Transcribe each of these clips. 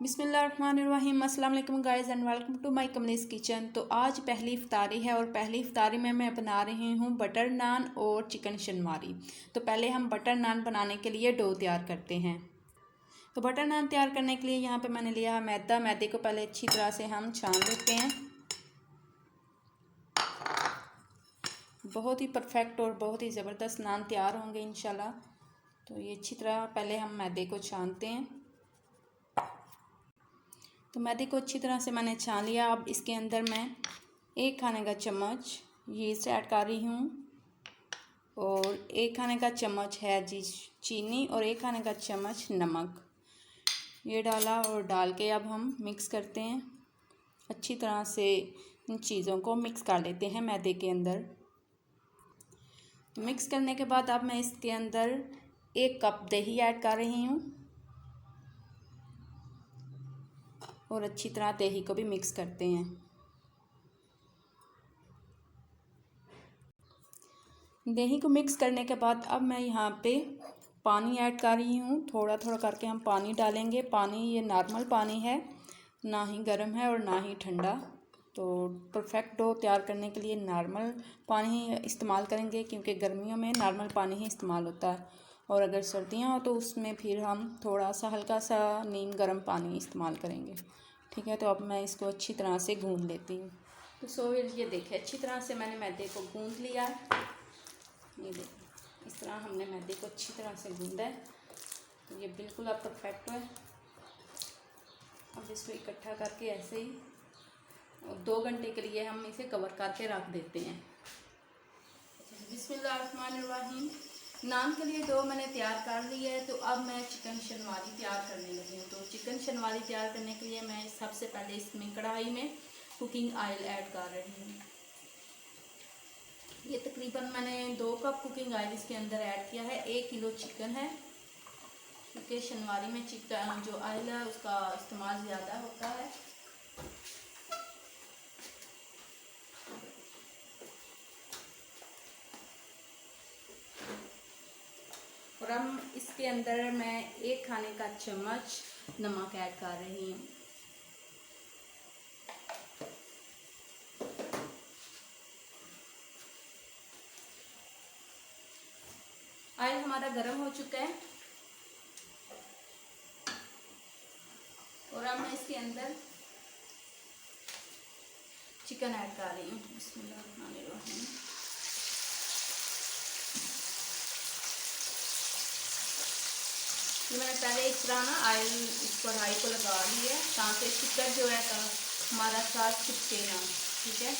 बिस्मिल्लाहिर्रहमानिर्रहीम। अस्सलाम वालेकुम guys and welcome to my कमलीज़ किचन। तो आज पहली इफ्तारी है और पहली इफ्तारी में मैं बना रही हूँ बटर नान और चिकन शनवारी। तो पहले हम बटर नान बनाने के लिए डो तैयार करते हैं। तो बटर नान तैयार करने के लिए यहाँ पे मैंने लिया है मैदा। मैदे को पहले अच्छी तरह से हम छान लेते हैं। बहुत ही परफेक्ट और बहुत ही ज़बरदस्त नान तैयार होंगे इंशाल्लाह। तो ये अच्छी तरह पहले हम मैदे को छानते हैं। तो मैदे को अच्छी तरह से मैंने छान लिया। अब इसके अंदर मैं 1 खाने का चम्मच यीस्ट ऐड कर रही हूँ और 1 खाने का चम्मच है जी चीनी और 1 खाने का चम्मच नमक ये डाला। और डाल के अब हम मिक्स करते हैं। अच्छी तरह से इन चीज़ों को मिक्स कर लेते हैं मैदे के अंदर। तो मिक्स करने के बाद अब मैं इसके अंदर 1 कप दही ऐड कर रही हूँ और अच्छी तरह दही को भी मिक्स करते हैं। दही को मिक्स करने के बाद अब मैं यहाँ पे पानी ऐड कर रही हूँ। थोड़ा थोड़ा करके हम पानी डालेंगे। पानी ये नॉर्मल पानी है, ना ही गर्म है और ना ही ठंडा। तो परफेक्ट डो तैयार करने के लिए नॉर्मल पानी ही इस्तेमाल करेंगे, क्योंकि गर्मियों में नॉर्मल पानी ही इस्तेमाल होता है और अगर सर्दियाँ हो तो उसमें फिर हम थोड़ा सा हल्का सा नीम गर्म पानी इस्तेमाल करेंगे। ठीक है, तो अब मैं इसको अच्छी तरह से गूँध लेती हूँ। तो ये देखिए अच्छी तरह से मैंने मैदे को गूँध लिया। ये देखिए इस तरह हमने मैदे को अच्छी तरह से गूँधा है। तो ये बिल्कुल अब परफेक्ट है। अब इसको इकट्ठा करके ऐसे ही 2 घंटे के लिए हम इसे कवर करके रख देते हैं। बिस्मिल्लाहिर्रहमानिर्रहीम। नान के लिए डो मैंने तैयार कर लिया है। तो अब मैं चिकन शनवारी तैयार करने लगी हूँ। तो चिकन शनवारी तैयार करने के लिए मैं सबसे पहले इसमें कढ़ाई में कुकिंग ऑयल ऐड कर रही हूँ। ये तकरीबन मैंने 2 कप कुकिंग ऑयल इसके अंदर ऐड किया है। 1 किलो चिकन है, क्योंकि शनवारी में चिकन जो ऑयल है उसका इस्तेमाल ज़्यादा होता है। और अब इसके अंदर मैं 1 खाने का चम्मच नमक ऐड कर रही हूँ। ऑयल हमारा गर्म हो चुका है और अब मैं इसके अंदर चिकन ऐड कर रही हूँ। बिस्मिल्लाहिर्रहमानिर्रहीम। ये मैंने पहले इस तरह ना ऑयल इस कढ़ाई को लगा ली है, ताकि चिकन जो है हमारा साथ चिपके ना। ठीक है,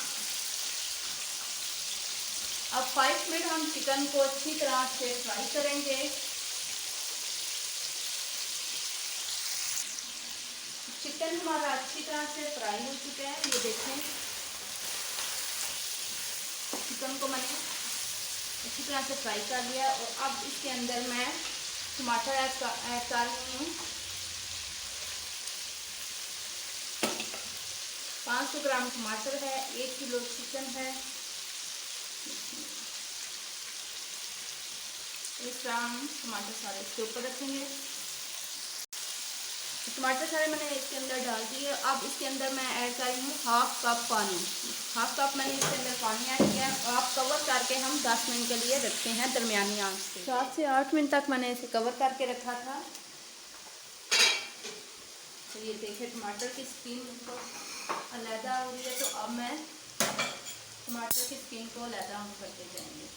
अब 5 मिनट हम चिकन को अच्छी तरह से फ्राई करेंगे। चिकन हमारा अच्छी तरह से फ्राई हो चुका है। ये देखें चिकन को मैंने अच्छी तरह से फ्राई कर लिया। और अब इसके अंदर मैं टमाटर ऐड कर रही हूँ। 500 ग्राम टमाटर है, 1 किलो चिकन है। इस तरह हम टमाटर सारे इसके ऊपर रखेंगे। टमाटर सारे मैंने इसके अंदर डाल दिए। अब इसके अंदर मैं ऐड कर रही हूँ 1/2 कप पानी। 1/2 कप मैंने इसके अंदर पानी ऐड किया है। अब कवर करके हम 10 मिनट के लिए रखते हैं दरमियानी आंच पे। 7 से 8 मिनट तक मैंने इसे कवर करके रखा था। तो ये देखिए टमाटर की स्किन को अलहदा हो रही है। तो अब मैं टमाटर की स्किन को अलहदा हम करते जाएंगे।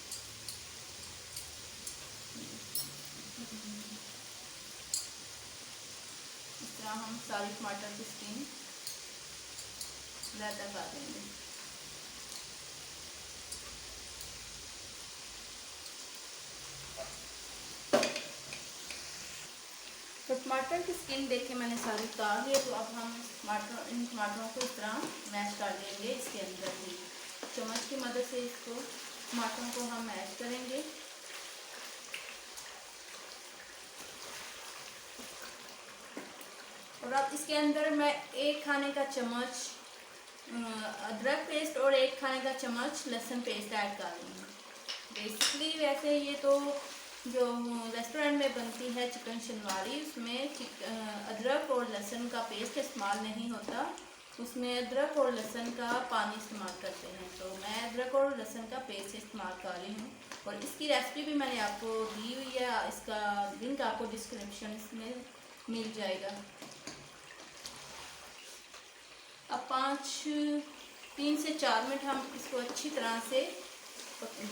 इस तरह हम सारी टमाटर की स्किन अलहदा कर देंगे। तो टमाटर की स्किन देख के मैंने सारी उतार ली। तो अब हम इन टमाटरों को इस तरह मैश कर लेंगे। इसके अंदर ही चम्मच की मदद से इसको टमाटरों को हम मैश करेंगे। और अब इसके अंदर मैं 1 खाने का चम्मच अदरक पेस्ट और 1 खाने का चम्मच लहसुन पेस्ट ऐड कर रही हूँ। बेसिकली वैसे ये तो जो रेस्टोरेंट में बनती है चिकन शनवारी, उसमें अदरक और लहसुन का पेस्ट इस्तेमाल नहीं होता, उसमें अदरक और लहसुन का पानी इस्तेमाल करते हैं। तो मैं अदरक और लहसुन का पेस्ट इस्तेमाल कर रही हूँ और इसकी रेसिपी भी मैंने आपको दी हुई है, इसका लिंक आपको डिस्क्रिप्शन में मिल जाएगा। अब 3 से 4 मिनट हम इसको अच्छी तरह से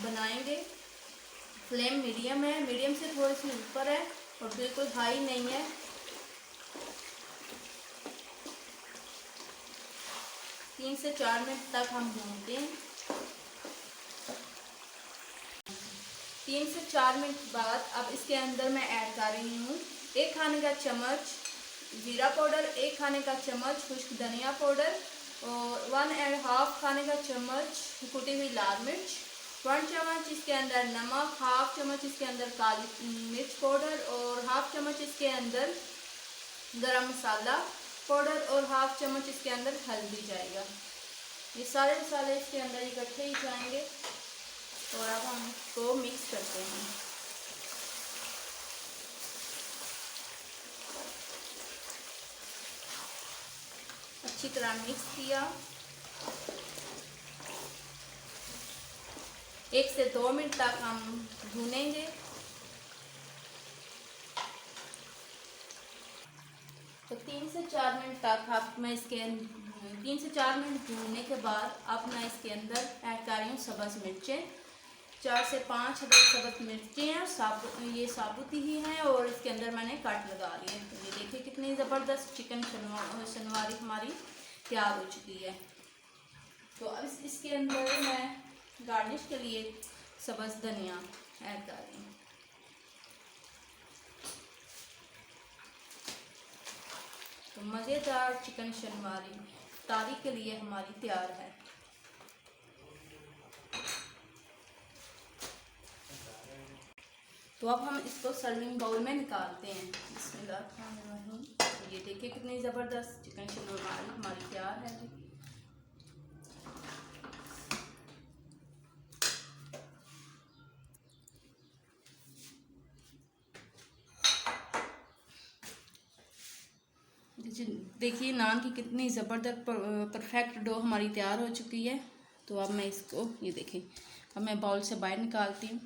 बनाएंगे। फ्लेम मीडियम है, मीडियम से थोड़ी सी ऊपर है और बिल्कुल हाई नहीं है। 3 से 4 मिनट तक हम भूनते हैं। 3 से 4 मिनट बाद अब इसके अंदर मैं ऐड कर रही हूँ 1 खाने का चम्मच जीरा पाउडर, 1 खाने का चम्मच खुश्क धनिया पाउडर और 1.5 खाने का चम्मच कुटी हुई लाल मिर्च, 1 चम्मच इसके अंदर नमक, 1/2 चम्मच इसके अंदर काली मिर्च पाउडर और 1/2 चम्मच इसके अंदर गरम मसाला पाउडर और 1/2 चम्मच इसके अंदर हल्दी जाएगा। ये सारे मसाले इसके अंदर इकट्ठे ही जाएंगे और अब हम इसको मिक्स करते हैं। अच्छी तरह मिक्स किया। 1 से 2 मिनट तक हम भूनेंगे। तो 3 से 4 मिनट तक अब मैं 3 से 4 मिनट भूनने के बाद अब मैं इसके अंदर ऐड कर रही हूँ सब्ज़ मिर्चें। 4 से 5 सब्ज़ मिर्चें हैं, ये साबुत ही हैं और इसके अंदर मैंने कट लगा लिए। तो ये देखिए कितनी ज़बरदस्त चिकन शनवारी हमारी तैयार हो चुकी है। तो अब इसके अंदर मैं गार्निश के लिए सब्ज़ धनिया ऐड कर रही हूँ। तो मज़ेदार चिकन शनवारी इफ्तारी के लिए हमारी तैयार है। तो अब हम इसको सर्विंग बाउल में निकालते हैं। बिस्मिल्लाहिर्रहमानिर्रहीम। तो ये देखिए कितनी ज़बरदस्त चिकन शनवारी हमारी तैयार है। देखिए नान की कितनी ज़बरदस्त परफेक्ट डो हमारी तैयार हो चुकी है। तो अब मैं इसको ये देखिए अब मैं बाउल से बाहर निकालती हूँ।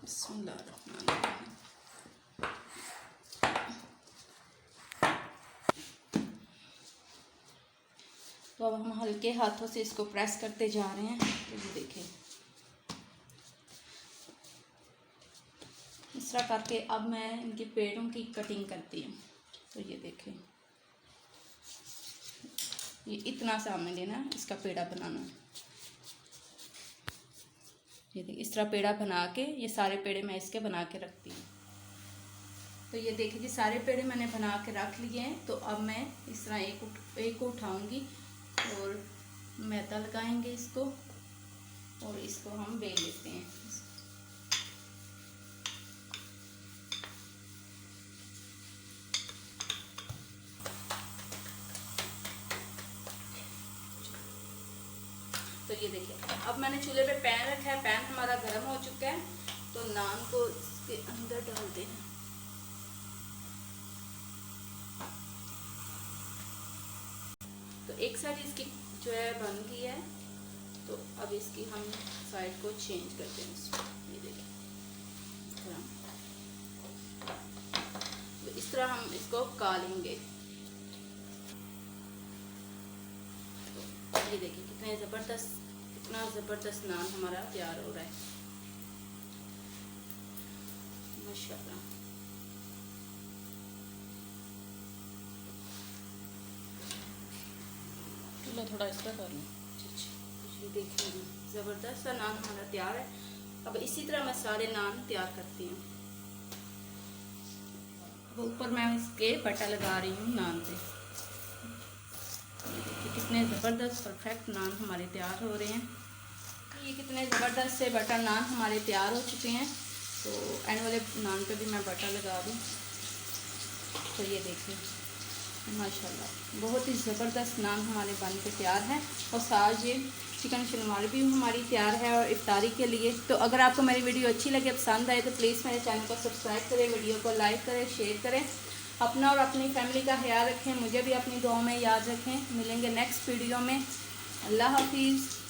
बिस्मिल्लाहिर्रहमानिर्रहीम। तो अब हम हल्के हाथों से इसको प्रेस करते जा रहे हैं। तो ये देखिए इस तरह करके अब मैं इनके पेड़ों की कटिंग करती हूँ। तो ये देखें ये इतना सा हमें लेना, इसका पेड़ा बनाना। ये देखिए इस तरह पेड़ा बना के ये सारे पेड़े मैं इसके बना के रखती हूँ। तो ये देखिए जी सारे पेड़े मैंने बना के रख लिए हैं। तो अब मैं इस तरह एक को उठाऊँगी और मैदा लगाएंगे इसको और इसको हम बेल लेते हैं। तो ये देखिए अब मैंने चूल्हे पे पैन रखा है, पैन हमारा गर्म हो चुका है। तो नान को इसके अंदर डाल दें। तो एक साइड इसकी जो है बन गई है। तो अब इसकी हम साइड को चेंज करते हैं। ये देखिए तो इस तरह हम इसको कालेंगे। तो ये देखिए कितने कितना ज़बरदस्त नान हमारा तैयार हो रहा है माशाल्लाह। चलो थोड़ा इस तरह कर लूँ। ये देखिए ज़बरदस्त सा नान हमारा तैयार है। अब इसी तरह मैं सारे नान तैयार करती हूँ। अब ऊपर मैं इसके बटर लगा रही हूँ नान पे। कितने ज़बरदस्त परफेक्ट नान हमारे तैयार हो रहे हैं। ये कितने ज़बरदस्त से बटर नान हमारे तैयार हो चुके हैं। तो एंड वाले नान पे भी मैं बटर लगा दूँ। तो ये देखिए माशाल्लाह बहुत ही ज़बरदस्त नान हमारे बन के तैयार हैं। और साथ ये चिकन शलमार भी हमारी तैयार है और इफ्तारी के लिए। तो अगर आपको मेरी वीडियो अच्छी लगे, पसंद आए, तो प्लीज़ मेरे चैनल को सब्सक्राइब करें, वीडियो को लाइक करें, शेयर करें। अपना और अपनी फैमिली का ख्याल रखें, मुझे भी अपनी दुआओं में याद रखें। मिलेंगे नेक्स्ट वीडियो में। अल्लाह हाफिज़।